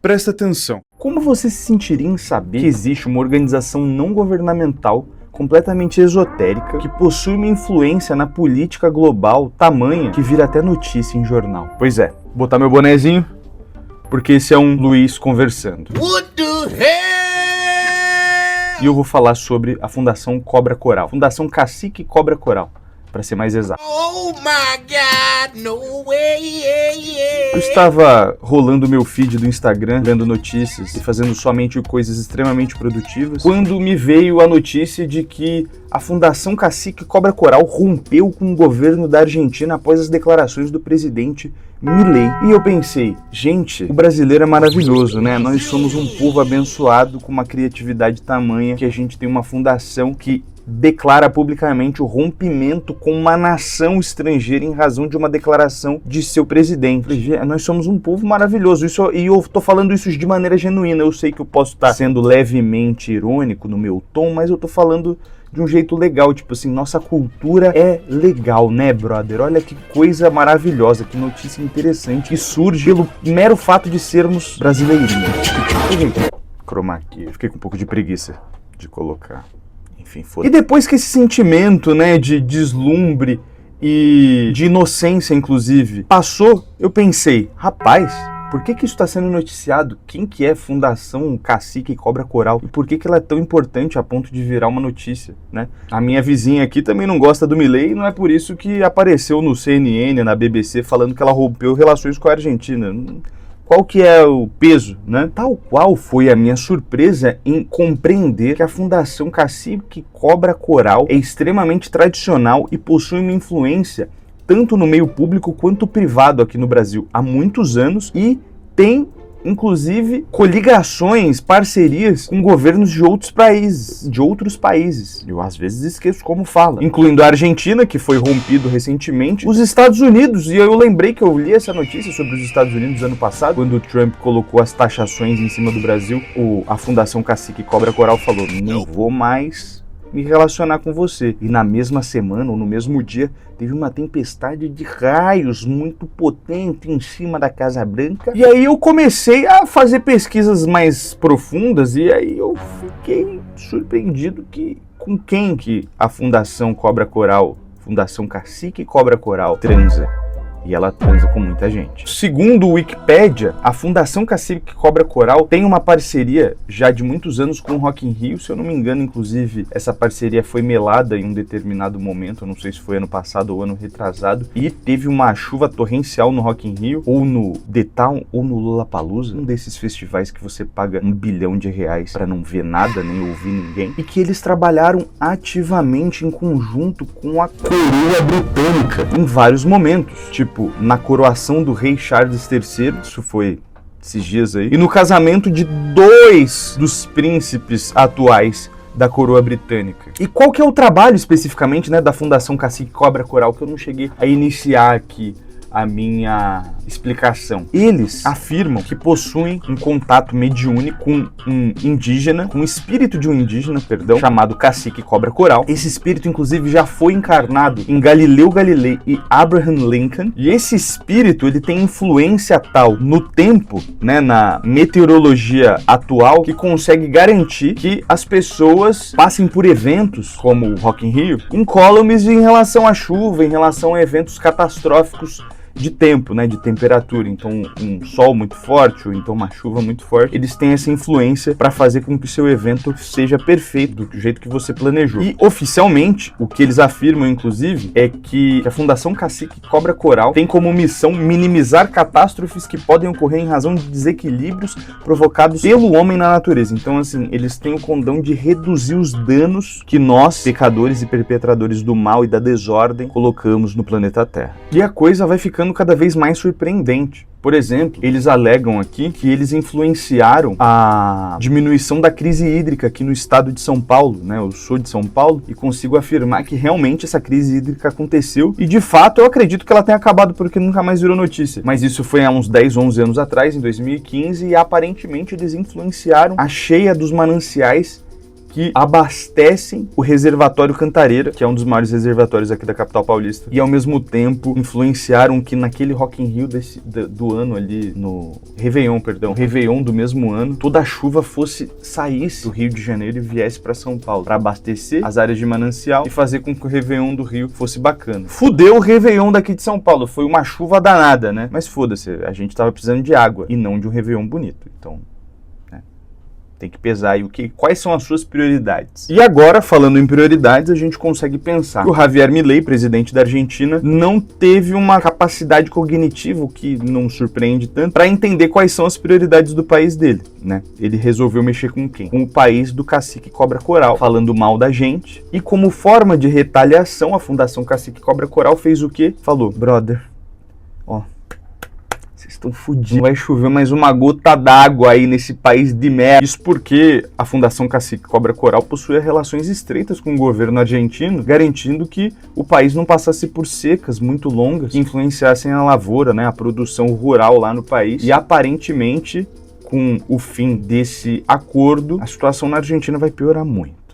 Presta atenção. Como você se sentiria em saber que existe uma organização não governamental completamente esotérica que possui uma influência na política global tamanha que vira até notícia em jornal? Pois é, vou botar meu bonezinho, porque esse é um Luiz conversando. What the hell? E eu vou falar sobre a Fundação Cobra Coral. Fundação Cacique Cobra Coral, para ser mais exato. Oh my God, no way, Eu estava rolando meu feed do Instagram, vendo notícias e fazendo somente coisas extremamente produtivas, quando me veio a notícia de que a Fundação Cacique Cobra Coral rompeu com o governo da Argentina após as declarações do presidente Milei. E eu pensei, gente, o brasileiro é maravilhoso, né? Nós somos um povo abençoado com uma criatividade tamanha que a gente tem uma fundação que declara publicamente o rompimento com uma nação estrangeira em razão de uma declaração de seu presidente. Nós somos um povo maravilhoso, e eu tô falando isso de maneira genuína. Eu sei que eu posso estar sendo levemente irônico no meu tom, mas eu tô falando de um jeito legal, tipo assim, nossa cultura é legal, né, brother? Olha que coisa maravilhosa, que notícia interessante que surge pelo mero fato de sermos brasileirinhos. Chroma key, eu fiquei com um pouco de preguiça de colocar. Enfim, foda. E depois que esse sentimento, né, de deslumbre e de inocência, inclusive, passou, eu pensei, rapaz, por que isso está sendo noticiado? Quem que é Fundação Cacique Cobra Coral? E por que ela é tão importante a ponto de virar uma notícia, né? A minha vizinha aqui também não gosta do Milei e não é por isso que apareceu no CNN, na BBC, falando que ela rompeu relações com a Argentina. Qual que é o peso, né? Tal qual foi a minha surpresa em compreender que a Fundação Cacique Cobra Coral é extremamente tradicional e possui uma influência tanto no meio público quanto privado aqui no Brasil há muitos anos e tem, inclusive, coligações, parcerias com governos de outros países. Eu às vezes esqueço como fala. Incluindo a Argentina, que foi rompido recentemente, os Estados Unidos, e eu lembrei que eu li essa notícia sobre os Estados Unidos ano passado, quando o Trump colocou as taxações em cima do Brasil, a Fundação Cacique Cobra Coral falou, não vou mais me relacionar com você. E na mesma semana, ou no mesmo dia, teve uma tempestade de raios muito potente em cima da Casa Branca. E aí eu comecei a fazer pesquisas mais profundas e aí eu fiquei surpreendido com quem que a Fundação Cobra Coral, Fundação Cacique Cobra Coral, transa. E ela transa com muita gente. Segundo o Wikipédia, a Fundação Cacique Cobra Coral tem uma parceria já de muitos anos com o Rock in Rio. Se eu não me engano, inclusive, essa parceria foi melada em um determinado momento, eu não sei se foi ano passado ou ano retrasado, e teve uma chuva torrencial no Rock in Rio, ou no The Town, ou no Lollapalooza, um desses festivais que você paga R$1 bilhão pra não ver nada, nem ouvir ninguém, e que eles trabalharam ativamente em conjunto com a coroa britânica em vários momentos, tipo, na coroação do rei Charles III, isso foi esses dias aí, e no casamento de 2 dos príncipes atuais da coroa britânica. E qual que é o trabalho especificamente, né, da Fundação Cacique Cobra Coral, que eu não cheguei a iniciar aqui a minha explicação. Eles afirmam que possuem um contato mediúnico com um indígena, com o espírito de um indígena, chamado Cacique Cobra Coral. Esse espírito, inclusive, já foi encarnado em Galileu Galilei e Abraham Lincoln. E esse espírito, ele tem influência tal no tempo, né, na meteorologia atual, que consegue garantir que as pessoas passem por eventos, como o Rock in Rio, incólumes em relação à chuva, em relação a eventos catastróficos de tempo, né, de temperatura. Então um sol muito forte ou então uma chuva muito forte, eles têm essa influência para fazer com que o seu evento seja perfeito, do jeito que você planejou. E oficialmente, o que eles afirmam, inclusive, é que a Fundação Cacique Cobra Coral tem como missão minimizar catástrofes que podem ocorrer em razão de desequilíbrios provocados pelo homem na natureza. Então, assim, eles têm o condão de reduzir os danos que nós, pecadores e perpetradores do mal e da desordem, colocamos no planeta Terra. E a coisa vai ficando cada vez mais surpreendente. Por exemplo, eles alegam aqui que eles influenciaram a diminuição da crise hídrica aqui no estado de São Paulo, né? Eu sou de São Paulo e consigo afirmar que realmente essa crise hídrica aconteceu e, de fato, eu acredito que ela tenha acabado porque nunca mais virou notícia. Mas isso foi há uns 10, 11 anos atrás, em 2015, e aparentemente eles influenciaram a cheia dos mananciais que abastecem o reservatório Cantareira, que é um dos maiores reservatórios aqui da capital paulista, e ao mesmo tempo influenciaram que naquele Rock in Rio do ano ali, no Réveillon do mesmo ano, toda a chuva saísse do Rio de Janeiro e viesse para São Paulo, para abastecer as áreas de manancial e fazer com que o Réveillon do Rio fosse bacana. Fudeu o Réveillon daqui de São Paulo, foi uma chuva danada, né? Mas foda-se, a gente tava precisando de água e não de um Réveillon bonito, então... tem que pesar aí quais são as suas prioridades. E agora, falando em prioridades, a gente consegue pensar que o Javier Milei, presidente da Argentina, não teve uma capacidade cognitiva, o que não surpreende tanto, para entender quais são as prioridades do país dele, né? Ele resolveu mexer com quem? Com o país do cacique Cobra Coral, falando mal da gente. E como forma de retaliação, a Fundação Cacique Cobra Coral fez o quê? Falou, brother, ó, vocês estão fudidos, vai chover mais uma gota d'água aí nesse país de merda. Isso porque a Fundação Cacique Cobra Coral possuía relações estreitas com o governo argentino, garantindo que o país não passasse por secas muito longas que influenciassem a lavoura, né, a produção rural lá no país. E aparentemente, com o fim desse acordo, a situação na Argentina vai piorar muito.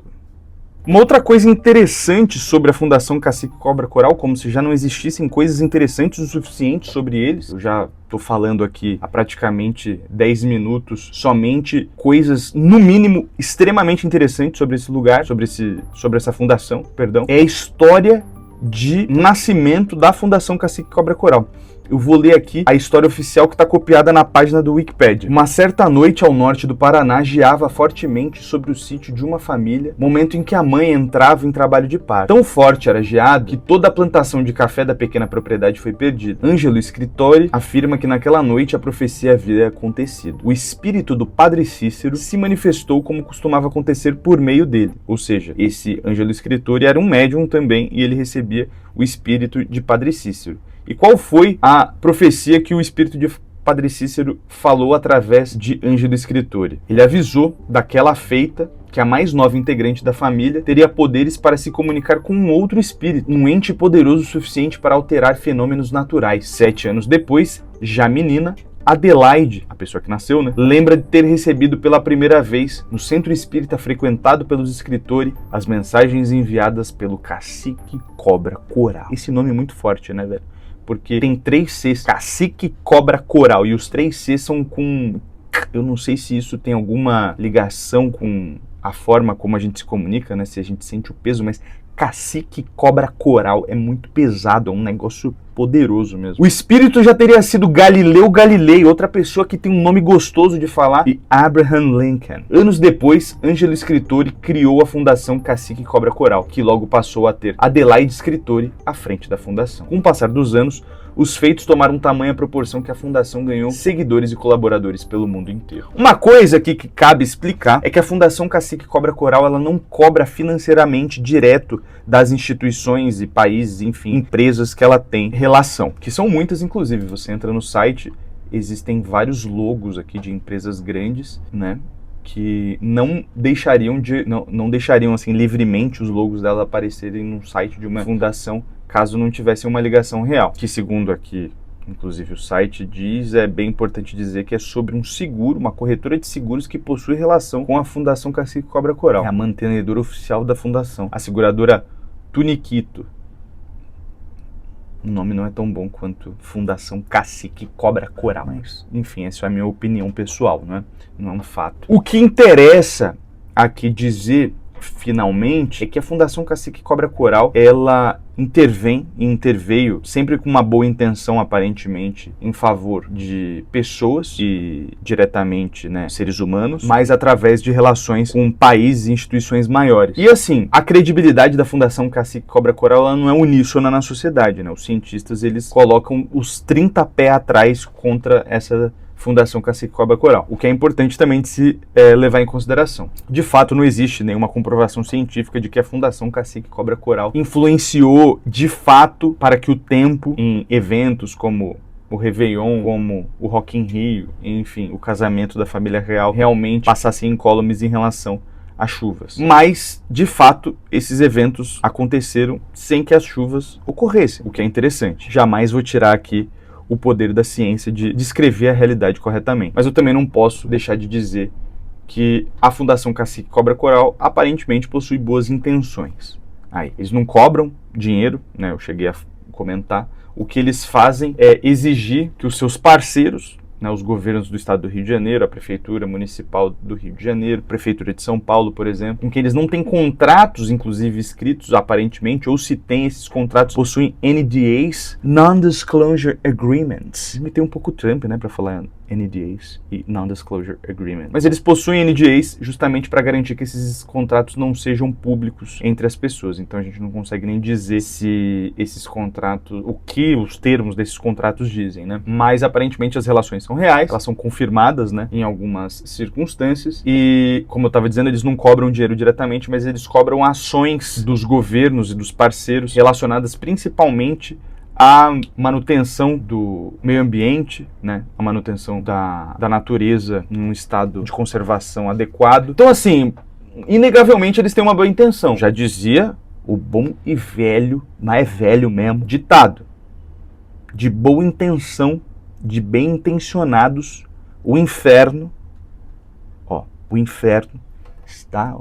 Uma outra coisa interessante sobre a Fundação Cacique Cobra Coral, como se já não existissem coisas interessantes o suficiente sobre eles, eu já tô falando aqui há praticamente 10 minutos somente coisas, no mínimo, extremamente interessantes sobre esse lugar, sobre essa fundação, perdão, é a história de nascimento da Fundação Cacique Cobra Coral. Eu vou ler aqui a história oficial que está copiada na página do Wikipedia. Uma certa noite ao norte do Paraná geava fortemente sobre o sítio de uma família, momento em que a mãe entrava em trabalho de parto. Tão forte era a geada que toda a plantação de café da pequena propriedade foi perdida. Ângelo Scritori afirma que naquela noite a profecia havia acontecido. O espírito do Padre Cícero se manifestou como costumava acontecer por meio dele. Ou seja, esse Ângelo Scritori era um médium também e ele recebia o espírito de Padre Cícero. E qual foi a profecia que o espírito de Padre Cícero falou através de Ângelo Scritori? Ele avisou daquela feita que a mais nova integrante da família teria poderes para se comunicar com um outro espírito, um ente poderoso o suficiente para alterar fenômenos naturais. 7 anos depois, já menina, Adelaide, a pessoa que nasceu, né, lembra de ter recebido pela primeira vez, no centro espírita frequentado pelos Scritori, as mensagens enviadas pelo Cacique Cobra Coral. Esse nome é muito forte, né, velho? Porque tem 3 Cs, Cacique Cobra Coral, e os 3 Cs são com... Eu não sei se isso tem alguma ligação com a forma como a gente se comunica, né? Se a gente sente o peso, mas Cacique Cobra Coral é muito pesado, é um negócio poderoso mesmo. O espírito já teria sido Galileu Galilei, outra pessoa que tem um nome gostoso de falar, e Abraham Lincoln. Anos depois, Ângelo Scritori criou a Fundação Cacique Cobra Coral, que logo passou a ter Adelaide Scritori à frente da fundação. Com o passar dos anos, os feitos tomaram tamanha proporção que a fundação ganhou seguidores e colaboradores pelo mundo inteiro. Uma coisa aqui que cabe explicar é que a Fundação Cacique Cobra Coral ela não cobra financeiramente direto das instituições e países, enfim, empresas que ela tem relação, que são muitas, inclusive. Você entra no site, existem vários logos aqui de empresas grandes, né, que não deixariam assim livremente os logos dela aparecerem no site de uma fundação caso não tivesse uma ligação real, que segundo aqui, inclusive o site diz, é bem importante dizer que é sobre um seguro, uma corretora de seguros que possui relação com a Fundação Cacique Cobra Coral, é a mantenedora oficial da fundação, a seguradora Tuniquito. O nome não é tão bom quanto Fundação Cacique Cobra Coral, mas enfim, essa é a minha opinião pessoal, né? Não é um fato. O que interessa aqui dizer finalmente é que a Fundação Cacique Cobra Coral ela interveio sempre com uma boa intenção, aparentemente, em favor de pessoas e diretamente, né, seres humanos, mas através de relações com países e instituições maiores. E assim, a credibilidade da Fundação Cacique Cobra Coral ela não é uníssona na sociedade, né? Os cientistas eles colocam os 30 pés atrás contra essa Fundação Cacique Cobra Coral, o que é importante também de se levar em consideração. De fato, não existe nenhuma comprovação científica de que a Fundação Cacique Cobra Coral influenciou de fato para que o tempo em eventos como o Réveillon, como o Rock in Rio, enfim, o casamento da família real realmente passassem incólumes em relação às chuvas. Mas, de fato, esses eventos aconteceram sem que as chuvas ocorressem, o que é interessante. Jamais vou tirar aqui o poder da ciência de descrever a realidade corretamente. Mas eu também não posso deixar de dizer que a Fundação Cacique Cobra Coral aparentemente possui boas intenções. Aí, eles não cobram dinheiro, né? Eu cheguei a comentar. O que eles fazem é exigir que os seus parceiros, né, os governos do estado do Rio de Janeiro, a Prefeitura Municipal do Rio de Janeiro, a Prefeitura de São Paulo, por exemplo, com que eles não têm contratos, inclusive, escritos, aparentemente, ou se tem esses contratos, possuem NDAs, Non-Disclosure Agreements. Me tem um pouco Trump, né, para falar NDAs e Non-Disclosure Agreement. Mas eles possuem NDAs justamente para garantir que esses contratos não sejam públicos entre as pessoas. Então a gente não consegue nem dizer se esses contratos, o que os termos desses contratos dizem, né? Mas aparentemente as relações são reais, elas são confirmadas, né, em algumas circunstâncias. E, como eu estava dizendo, eles não cobram dinheiro diretamente, mas eles cobram ações dos governos e dos parceiros relacionadas principalmente a manutenção do meio ambiente, né? A manutenção da natureza em um estado de conservação adequado. Então, assim, inegavelmente eles têm uma boa intenção. Já dizia o bom e velho, mas é velho mesmo, ditado: de boa intenção, de bem intencionados, o inferno está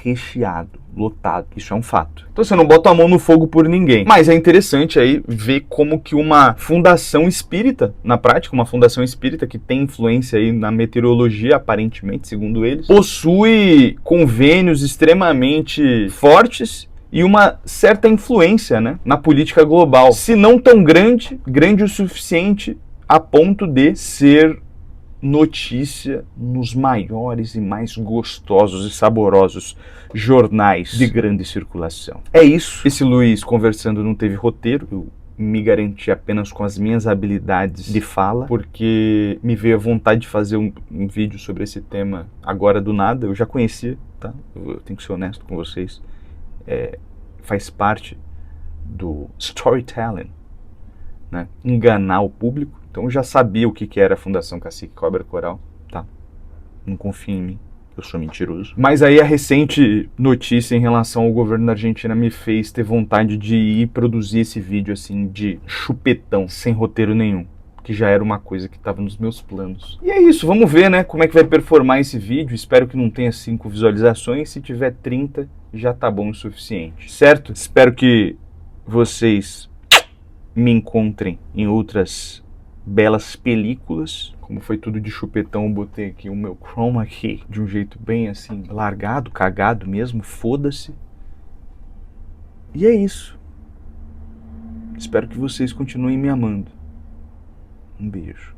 recheado, lotado. Isso é um fato. Então você não bota a mão no fogo por ninguém. Mas é interessante aí ver como que uma fundação espírita, na prática, uma fundação espírita que tem influência aí na meteorologia, aparentemente, segundo eles, possui convênios extremamente fortes e uma certa influência, né, na política global. Se não tão grande o suficiente a ponto de ser notícia nos maiores e mais gostosos e saborosos jornais de grande circulação. É isso. Esse Luiz conversando não teve roteiro. Eu me garanti apenas com as minhas habilidades de fala, porque me veio a vontade de fazer um vídeo sobre esse tema agora do nada. Eu já conhecia, tá? Eu tenho que ser honesto com vocês. Faz parte do storytelling, né? Enganar o público. Então eu já sabia o que era a Fundação Cacique Cobra Coral, tá? Não confia em mim, eu sou mentiroso. Mas aí a recente notícia em relação ao governo da Argentina me fez ter vontade de ir produzir esse vídeo assim de chupetão, sem roteiro nenhum, que já era uma coisa que estava nos meus planos. E é isso, vamos ver, né, como é que vai performar esse vídeo. Espero que não tenha 5 visualizações, se tiver 30 já tá bom o suficiente, certo? Espero que vocês me encontrem em outras belas películas. Como foi tudo de chupetão, eu botei aqui o meu chroma key de um jeito bem assim, largado, cagado mesmo, foda-se. E é isso. Espero que vocês continuem me amando. Um beijo.